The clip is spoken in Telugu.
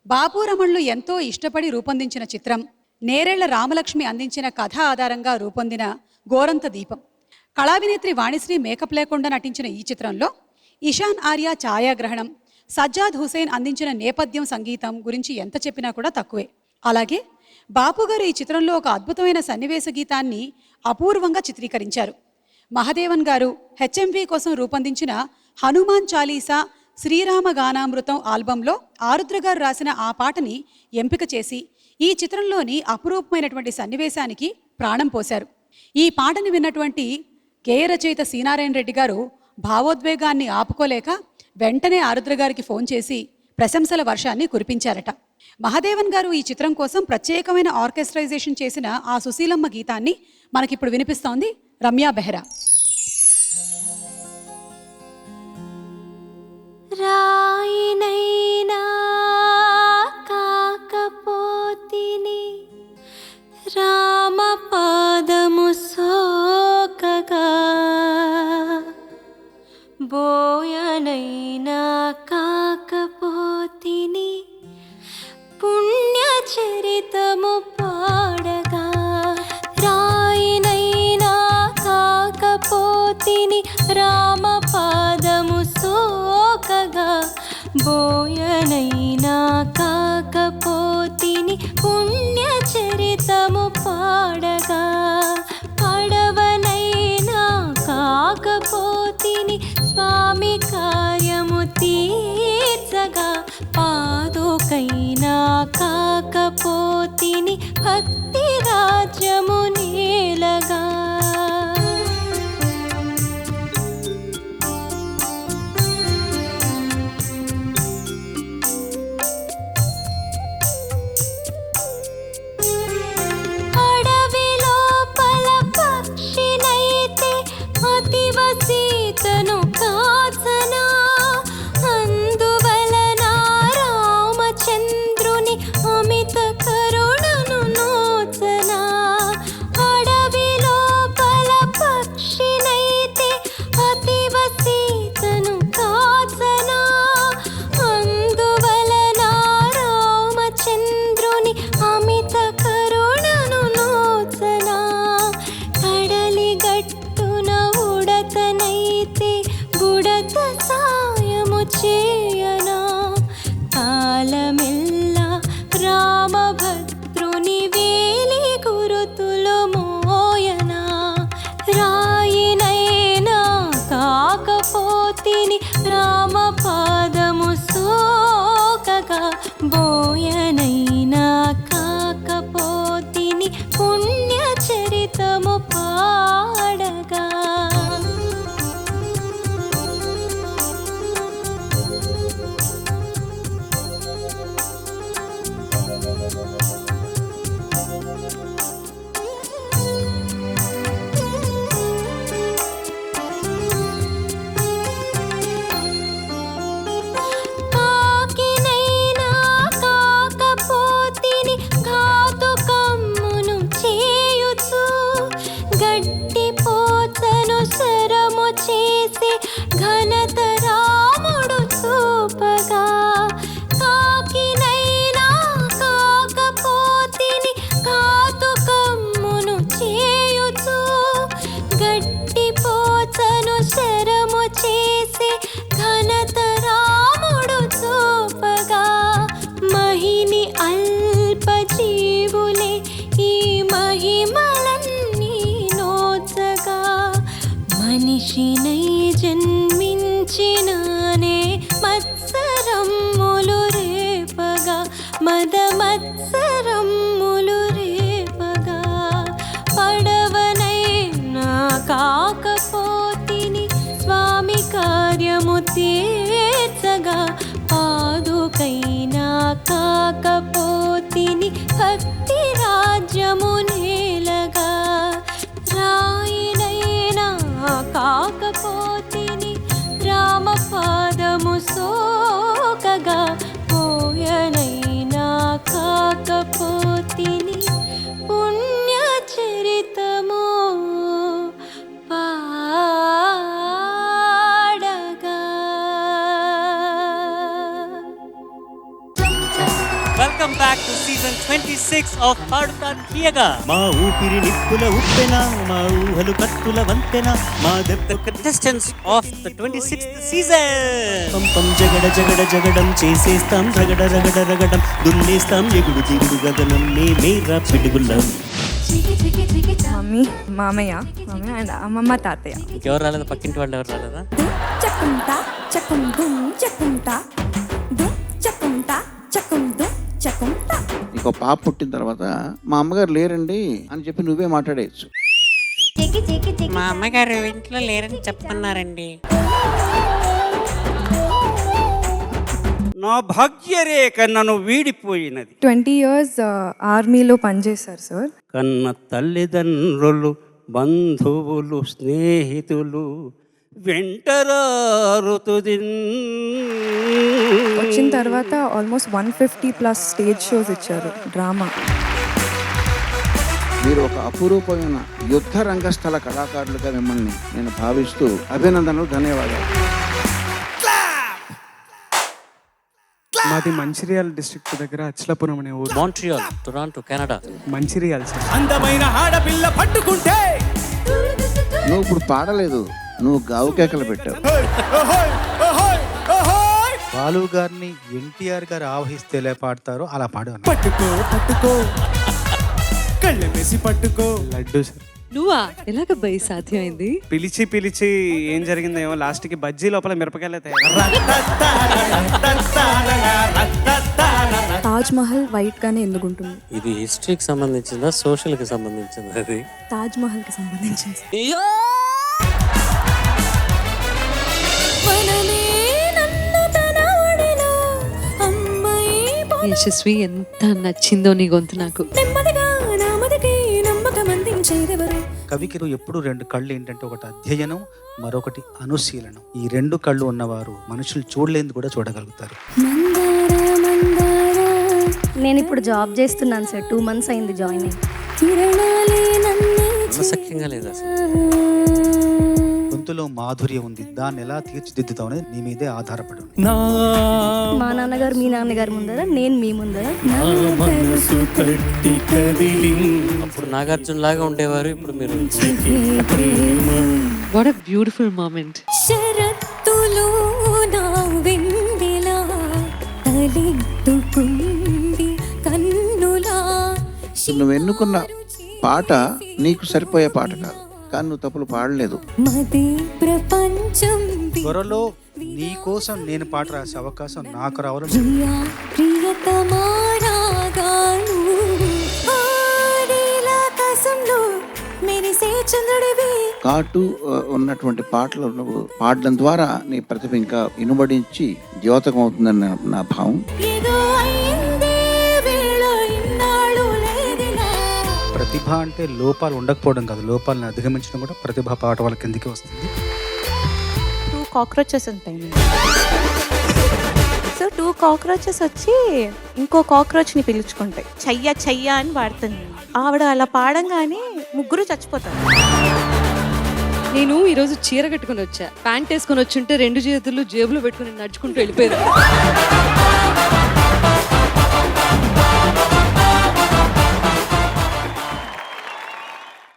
బాపు రమణులు ఎంతో ఇష్టపడి రూపొందించిన చిత్రం, నేరేళ్ల రామలక్ష్మి అందించిన కథ ఆధారంగా రూపొందిన గోరంత దీపం. కళాభినేత్రి వాణిశ్రీ మేకప్ లేకుండా నటించిన ఈ చిత్రంలో ఇషాన్ ఆర్య ఛాయాగ్రహణం, సజ్జాద్ హుసేన్ అందించిన నేపథ్యం సంగీతం గురించి ఎంత చెప్పినా కూడా తక్కువే. అలాగే బాపు గారు ఈ చిత్రంలో ఒక అద్భుతమైన సన్నివేశ గీతాన్ని అపూర్వంగా చిత్రీకరించారు. మహదేవన్ గారు హెచ్ఎంవి కోసం రూపొందించిన హనుమాన్ చాలీసా శ్రీరామ గానామృతం ఆల్బంలో ఆరుద్ర గారు రాసిన ఆ పాటని ఎంపిక చేసి ఈ చిత్రంలోని అపురూపమైనటువంటి సన్నివేశానికి ప్రాణం పోశారు. ఈ పాటని విన్నటువంటి గేయ రచయిత సీనారాయణ రెడ్డి గారు భావోద్వేగాన్ని ఆపుకోలేక వెంటనే ఆరుద్ర గారికి ఫోన్ చేసి ప్రశంసల వర్షాన్ని కురిపించారట. మహదేవన్ గారు ఈ చిత్రం కోసం ప్రత్యేకమైన ఆర్కెస్ట్రైజేషన్ చేసిన ఆ సుశీలమ్మ గీతాన్ని మనకిప్పుడు వినిపిస్తోంది రమ్యా బెహ్రా. రాయినైనా కాకపోతిని రామ పాదము సోకగా, బోయనైనా కాకపోతిని పుణ్యచరితము పాడగా. రాయినైనా కాకపోతిని రామ పాదము సోకగా, బోయనైనా కాకపోతిని పుణ్యచరితము పాడగా. పడవనైనా కాకపోతిని స్వామి కార్యము తీర్చగా, పాదుకైనా కాకపోతిని భక్తి రాజ్యము నేలగా. సీతను కాచనా, అందువలన రామచంద్రుని అమిత కరుణను నోచనా. అడవిలో పల పక్షినైతే అతివ సీతను కాచనా, అందువలన రామచంద్రుని అమిత కరుణను నోచనా. కడలి గట్టున ఉడతనైతే బుడత సాయము చేయనా, కాలమెల్లా రామభద్రుని వేలి గురుతులు మోయనా. రాయినైనా కాకపోతిని రామ పాదము సోకగా, బోయనైనా కాకపోతిని పుణ్యచరితము పాడగా. కాకినైనా కాకపోతిని ఘాతుకమ్మును చేయుచు, గట్టి పోచను శరము చేసి ఘనత రాముడు చూపగా. కాకినైనా కాకపోతిని ఘాతుకమ్మును చేయుచు, గట్టి పోచను శరము చేసి ఘనత రాముడు చూపగా. మహిని అల్పజీవులే ఈ మహిమలన్నీ నోచగా, మనిషినై జన్మించినానే మత్సరమ్ములు రేపగా, మద మత్సరమ్ములు రేపగా. పడవనైనా కాకపోతిని స్వామి కార్యము తీర్చగా, పాదుకైనా కాకపోతిని భక్తి రాజ్యము నేలగా. రాయినైనా కాకపోతిని రామ పాదము సోకగా, పోయనైనా కాకపోతిని పుణ్యచరితము పాడగా. Welcome back to season 26 of Paduta Theeyaga. మా ఊపిరి నిప్పుల ఉప్పెన, మా ఊహలు కత్తుల వంతెన, మా దెబ్బ contestants of the 26th season. పంపం జగడ జగడ జగడం చేసేస్తాం, రగడ రగడ రగడం దున్నేస్తాం, ఎగుడు దిగుడు గగనం మేరా పిడుగులం. మమ్మీ మామయ్య అండ్ అమ్మమ్మ తాతయ్య. ఇంకెవరు రాలేదా? పక్కింటి వాళ్ళు ఎవరు రాలేదా? చకుంతా చకుం దుమ్ చకుంతా దుమ్ చకుంతా చకుం దుమ్ చకుంతా. నీకు పాప పుట్టిన తర్వాత మా అమ్మగారు లేరండి అని చెప్పి నువ్వే మాట్లాడేయచ్చు. మా అమ్మగారు ఇంట్లో లేరని చెప్పన్నారండి. నా భాగ్యరేఖ నన్ను వీడిపోయినది. 20 years ఆర్మీలో పనిచేశారు సార్. కన్న తల్లిదండ్రులు, బంధువులు, స్నేహితులు వెంటరారుతుదిన్. వచ్చిన తర్వాత ఆల్మోస్ట్ 150+ స్టేజ్ షోస్ ఇచ్చారు డ్రామా. మీరు ఒక అపురూపమైన యుద్ధ రంగస్థల కళాకారులుగా మిమ్మల్ని నేను భావిస్తూ అభినందనలు, ధన్యవాదాలు. మాది మంచిర్యాల డిస్ట్రిక్ట్ దగ్గర అచ్లపురం అనే ఊరు. Montreal, Toronto, Canada. Mancherial sir. అందమైన ఆడపిల్ల పట్టుకుంటే నువ్వు ఇప్పుడు పాడలేదు, నువ్వు గావు కేకలు పెట్టావు. బాలు గారిని ఎన్టీఆర్ గారు ఆవహిస్తే ఎలా పాడతారో అలా పాడాను. పట్టుకో పట్టుకో కళ్ళ వేసి పట్టుకో. లడ్డు సార్. నువ్వా? ఎలాగబ్బాయి సాధ్యమైంది? పిలిచి పిలిచి ఏం జరిగిందేమో లాస్ట్కి బజ్జీ లోపల మిరపకాయలు తయారు. తాజ్ మహల్ వైట్ గానే ఎందుకు ఉంటుంది? ఇది హిస్టరీకి సంబంధించిందా, సోషల్ కి సంబంధించిందా? అది తాజ్ మహల్ కి సంబంధించింది. యశస్వి, ఎంత నచ్చిందో నీ గొంతు నాకు. కవికి ఎప్పుడు 2 కళ్ళు ఏంటంటే ఒకటి అధ్యయనం, మరొకటి అనుశీలనం. ఈ 2 కళ్ళు ఉన్నవారు మనుషులు చూడలేంది కూడా చూడగలుగుతారు. నేను ఇప్పుడు జాబ్ చేస్తున్నాను సార్. 2 months అయింది జాయిన్ అయ్యి. నమ్మశక్యంగా లేదు అసలు. గొంతులో మాధుర్యం ఉంది, దాన్ని ఎలా తీర్చిదిద్దుతాం అనేది నీ మీదే ఆధారపడి ఉంది. మా నాన్నగారు మీ నాన్నగారు ముందర, నేను మీ ముందర. అప్పుడు నాగార్జున లాగా ఉండేవారు, ఇప్పుడు మీరు వాట్ ఎ బ్యూటిఫుల్ మూమెంట్. శరత్తులో నా వెన్నెలా తలెత్తుకుంది కన్నులా. నువ్వు ఎన్నుకున్న పాట నీకు సరిపోయే పాట కాదు, కానీ నువ్వు తప్పులు పాడలేదు. మది ప్రపంచం త్వరలో నీ కోసం నేను పాట రాసే అవకాశం నాకు రావడం. ప్రియతమారాగాలు ఆకాశంలో మెరిసే చంద్రుడివి. కాటు ఉన్నటువంటి పాటలు నువ్వు పాడడం ద్వారా నీ ప్రతిభ ఇంకా ఇనుబడించి ద్యోతకం అవుతుందని నా భావం. ఏదో అయిందే వేళ ఇన్నాళ్ళు లేదిలా. ప్రతిభ అంటే లోపాలు ఉండకపోవడం కాదు, లోపాలను అధిగమించడం కూడా ప్రతిభ పాట వాళ్ళ కిందికి వస్తుంది. 2 cockroaches ఉంటాయి. సో 2 cockroaches వచ్చి ఇంకో కాక్రోచ్ని పిలుచుకుంటాయి. చెయ్య చెయ్య అని పాడుతుంది. ఆవిడ అలా పాడంగానే 3 చచ్చిపోతారు. నేను ఈరోజు చీర కట్టుకుని వచ్చా, ప్యాంట్ వేసుకొని వచ్చుంటే 2 చేతులు జేబులో పెట్టుకుని నడుచుకుంటూ వెళ్ళిపోయారు.